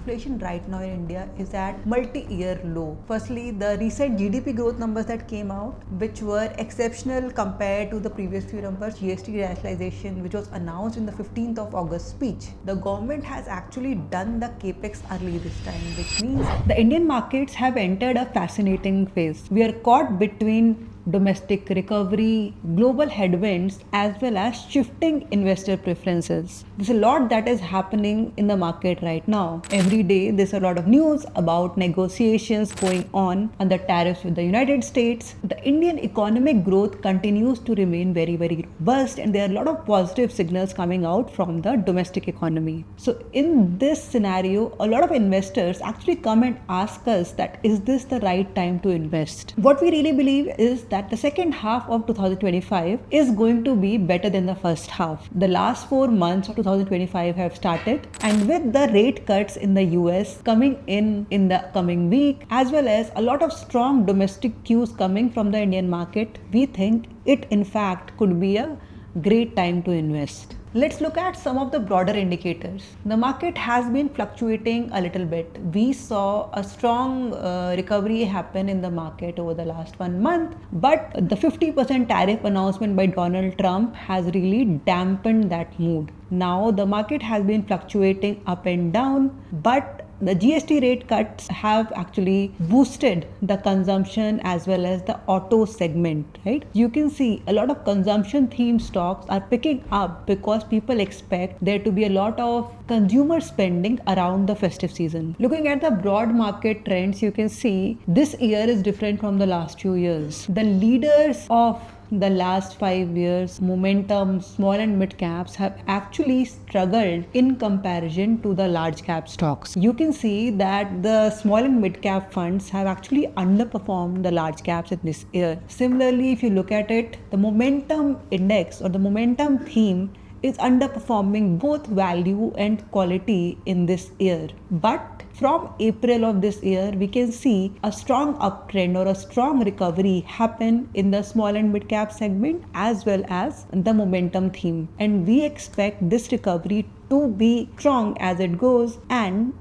inflation right now in India is at multi-year low. Firstly, the recent GDP growth numbers that came out, which were exceptional compared to the previous few numbers, GST rationalization, which was announced in the 15th of August speech. The government has actually done the capex early this time, which means the Indian markets have entered a fascinating phase. We are caught between domestic recovery, global headwinds, as well as shifting investor preferences. There's a lot that is happening in the market right now. Every day there's a lot of news about negotiations going on the tariffs with the United States. The Indian economic growth continues to remain very, very robust, and there are a lot of positive signals coming out from the domestic economy. So in this scenario, a lot of investors actually come and ask us that, is this the right time to invest? What we really believe is that the second half of 2025 is going to be better than the first half. The last 4 months of 2025 have started, and with the rate cuts in the US coming in the coming week, as well as a lot of strong domestic cues coming from the Indian market, we think it in fact could be a great time to invest. Let's look at some of the broader indicators. The market has been fluctuating a little bit. We saw a strong recovery happen in the market over the last 1 month, but the 50% tariff announcement by Donald Trump has really dampened that mood. Now the market has been fluctuating up and down, but the GST rate cuts have actually boosted the consumption as well as the auto segment, right? You can see a lot of consumption themed stocks are picking up because people expect there to be a lot of consumer spending around the festive season. Looking at the broad market trends, you can see this year is different from the last few years. The leaders of the last 5 years, momentum, small and mid caps have actually struggled in comparison to the large cap stocks. You can see that the small and mid cap funds have actually underperformed the large caps in this year. Similarly, if you look at it, the momentum index or the momentum theme is underperforming both value and quality in this year. But from April of this year, we can see a strong uptrend or a strong recovery happen in the small and mid cap segment as well as the momentum theme. And we expect this recovery to be strong as it goes, and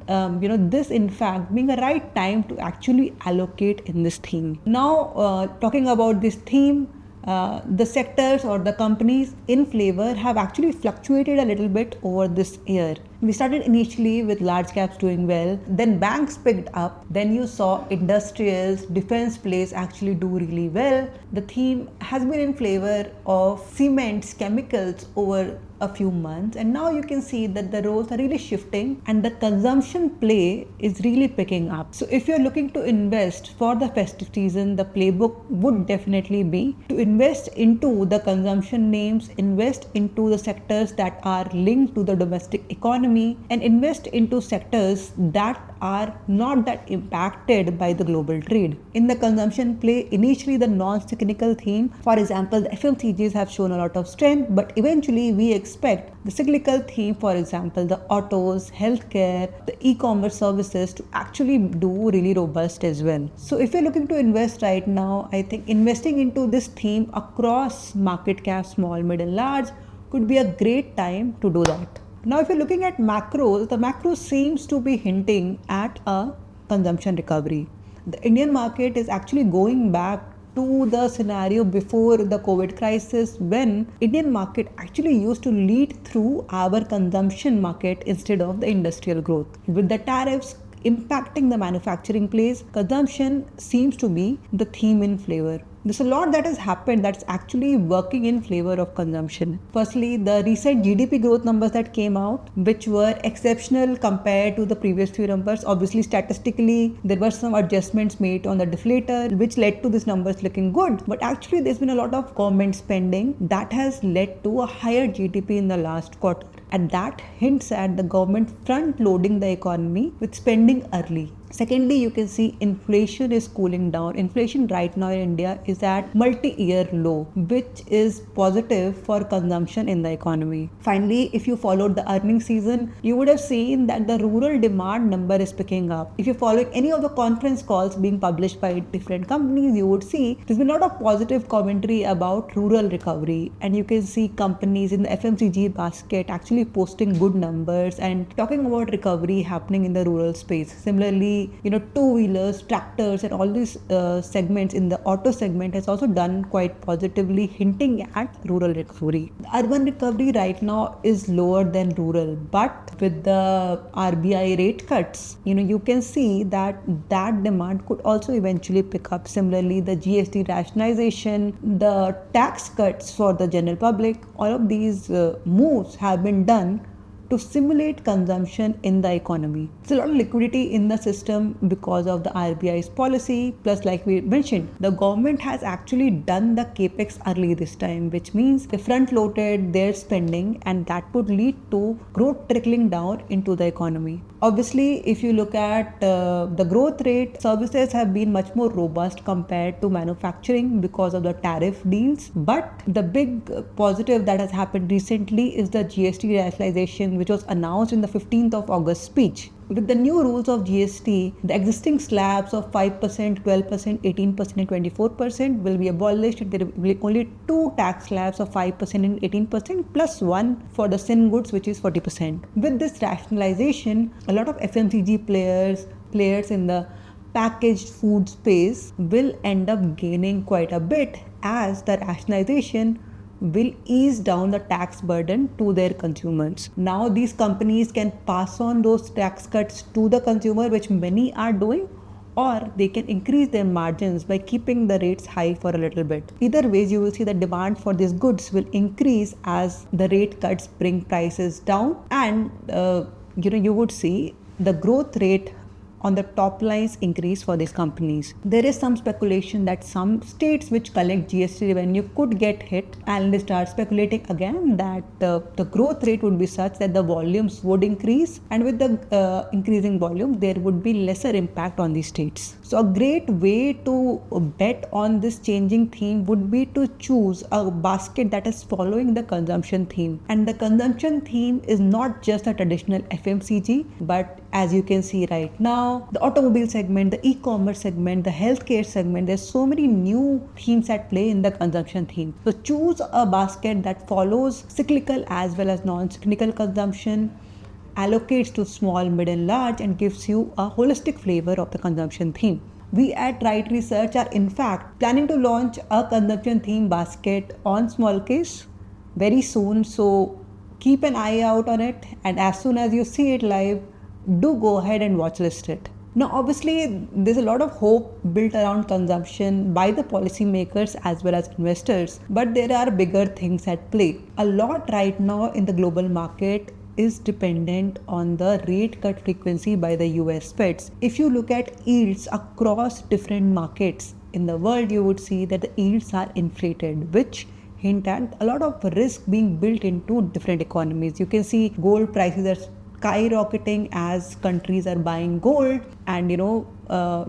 this in fact being a right time to actually allocate in this theme. Now, talking about this theme, the sectors or the companies in flavor have actually fluctuated a little bit over this year. We started initially with large caps doing well, then banks picked up, then you saw industrials, defense plays actually do really well. The theme has been in flavor of cements, chemicals over a few months, and now you can see that the roles are really shifting and the consumption play is really picking up. So if you're looking to invest for the festive season, the playbook would definitely be to invest into the consumption names, invest into the sectors that are linked to the domestic economy, and invest into sectors that are not that impacted by the global trade. In the consumption play, initially the non-cyclical theme, for example, the FMCGs have shown a lot of strength, but eventually we expect the cyclical theme, for example, the autos, healthcare, the e-commerce services to actually do really robust as well. So if you're looking to invest right now, I think investing into this theme across market cap, small, mid and large could be a great time to do that. Now, if you're looking at macros, the macro seems to be hinting at a consumption recovery. The Indian market is actually going back to the scenario before the COVID crisis, when Indian market actually used to lead through our consumption market instead of the industrial growth. With the tariffs impacting the manufacturing plays, consumption seems to be the theme in flavor. There's a lot that has happened that's actually working in favor of consumption. Firstly, the recent GDP growth numbers that came out, which were exceptional compared to the previous few numbers. Obviously, statistically, there were some adjustments made on the deflator, which led to these numbers looking good. But actually, there's been a lot of government spending that has led to a higher GDP in the last quarter. And that hints at the government front loading the economy with spending early. Secondly, you can see inflation is cooling down. Inflation right now in India is at multi-year low, which is positive for consumption in the economy. Finally, if you followed the earnings season, you would have seen that the rural demand number is picking up. If you're following any of the conference calls being published by different companies, you would see there's been a lot of positive commentary about rural recovery, and you can see companies in the FMCG basket actually posting good numbers and talking about recovery happening in the rural space. Similarly, two-wheelers, tractors, and all these segments in the auto segment has also done quite positively, hinting at rural recovery. The urban recovery right now is lower than rural, but with the RBI rate cuts, you can see that demand could also eventually pick up. Similarly, the GST rationalization, the tax cuts for the general public, all of these moves have been done to stimulate consumption in the economy. There's a lot of liquidity in the system because of the RBI's policy. Plus, like we mentioned, the government has actually done the capex early this time, which means they front-loaded their spending, and that would lead to growth trickling down into the economy. Obviously, if you look at the growth rate, services have been much more robust compared to manufacturing because of the tariff deals. But the big positive that has happened recently is the GST rationalization, which was announced in the 15th of August speech. With the new rules of GST, the existing slabs of 5%, 12%, 18% and 24% will be abolished, and there will be only two tax slabs of 5% and 18% plus one for the sin goods, which is 40%. With this rationalization, a lot of FMCG players in the packaged food space will end up gaining quite a bit, as the rationalization will ease down the tax burden to their consumers. Now these companies can pass on those tax cuts to the consumer, which many are doing, or they can increase their margins by keeping the rates high for a little bit. Either ways, you will see the demand for these goods will increase as the rate cuts bring prices down, and you would see the growth rate on the top lines increase for these companies. There is some speculation that some states which collect GST revenue could get hit. Analysts are speculating again that the growth rate would be such that the volumes would increase, and with the increasing volume, there would be lesser impact on these states. So a great way to bet on this changing theme would be to choose a basket that is following the consumption theme. And the consumption theme is not just a traditional FMCG, but as you can see right now, the automobile segment, the e-commerce segment, the healthcare segment, there's so many new themes at play in the consumption theme. So choose a basket that follows cyclical as well as non-cyclical consumption, allocates to small, mid and large, and gives you a holistic flavor of the consumption theme. We at Right Research are in fact planning to launch a consumption theme basket on Smallcase very soon, so keep an eye out on it, and as soon as you see it live, do go ahead and watchlist it. Now, obviously, there's a lot of hope built around consumption by the policymakers as well as investors, but there are bigger things at play. A lot right now in the global market is dependent on the rate cut frequency by the US Feds. If you look at yields across different markets in the world, you would see that the yields are inflated, which hint at a lot of risk being built into different economies. You can see gold prices are skyrocketing as countries are buying gold and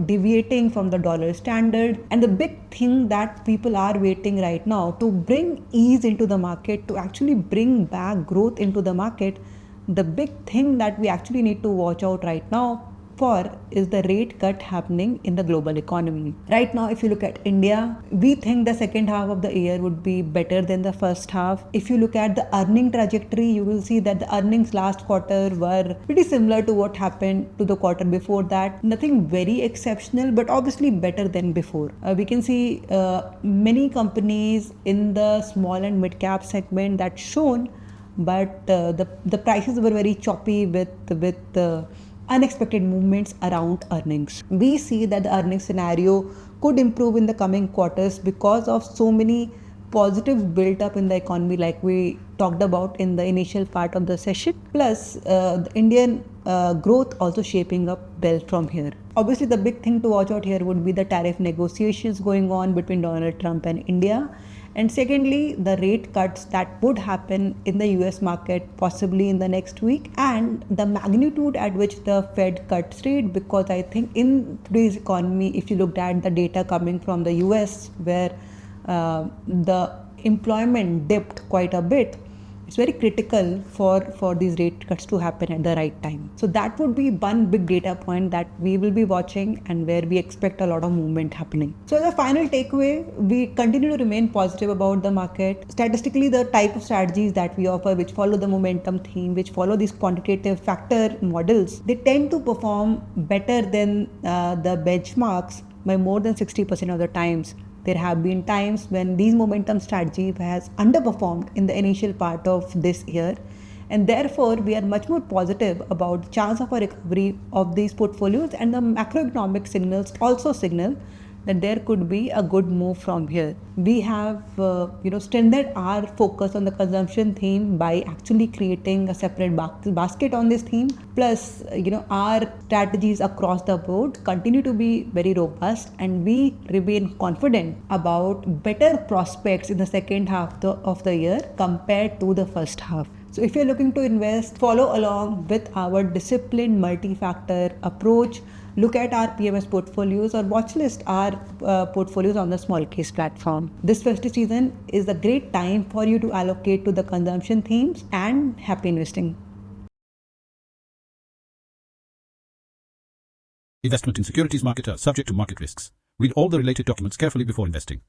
deviating from the dollar standard. And the big thing that people are waiting right now to bring ease into the market, to actually bring back growth into the market, the big thing that we actually need to watch out right now for is the rate cut happening in the global economy. Right now, if you look at India, we think the second half of the year would be better than the first half. If you look at the earning trajectory, you will see that the earnings last quarter were pretty similar to what happened to the quarter before that. Nothing very exceptional, but obviously better than before. We can see many companies in the small and mid cap segment that shown, but the prices were very choppy with unexpected movements around earnings. We see that the earnings scenario could improve in the coming quarters because of so many positives built up in the economy, like we talked about in the initial part of the session. Plus, the Indian growth also shaping up well from here. Obviously, the big thing to watch out here would be the tariff negotiations going on between Donald Trump and India. And secondly, the rate cuts that would happen in the US market possibly in the next week, and the magnitude at which the Fed cuts rate, because I think in today's economy, if you looked at the data coming from the US where the employment dipped quite a bit, it's very critical for these rate cuts to happen at the right time. So that would be one big data point that we will be watching and where we expect a lot of movement happening. So the final takeaway, we continue to remain positive about the market. Statistically, the type of strategies that we offer, which follow the momentum theme, which follow these quantitative factor models, they tend to perform better than the benchmarks by more than 60% of the times. There have been times when these momentum strategy has underperformed in the initial part of this year, and therefore we are much more positive about the chance of a recovery of these portfolios, and the macroeconomic signals also signal that there could be a good move from here. We have strengthened our focus on the consumption theme by actually creating a separate basket on this theme. Plus, our strategies across the board continue to be very robust, and we remain confident about better prospects in the second half of the year compared to the first half. So if you're looking to invest, follow along with our disciplined multi-factor approach. Look at our PMS portfolios or watchlist our portfolios on the small case platform. This festive season is a great time for you to allocate to the consumption themes, and happy investing. Investment in securities market are subject to market risks. Read all the related documents carefully before investing.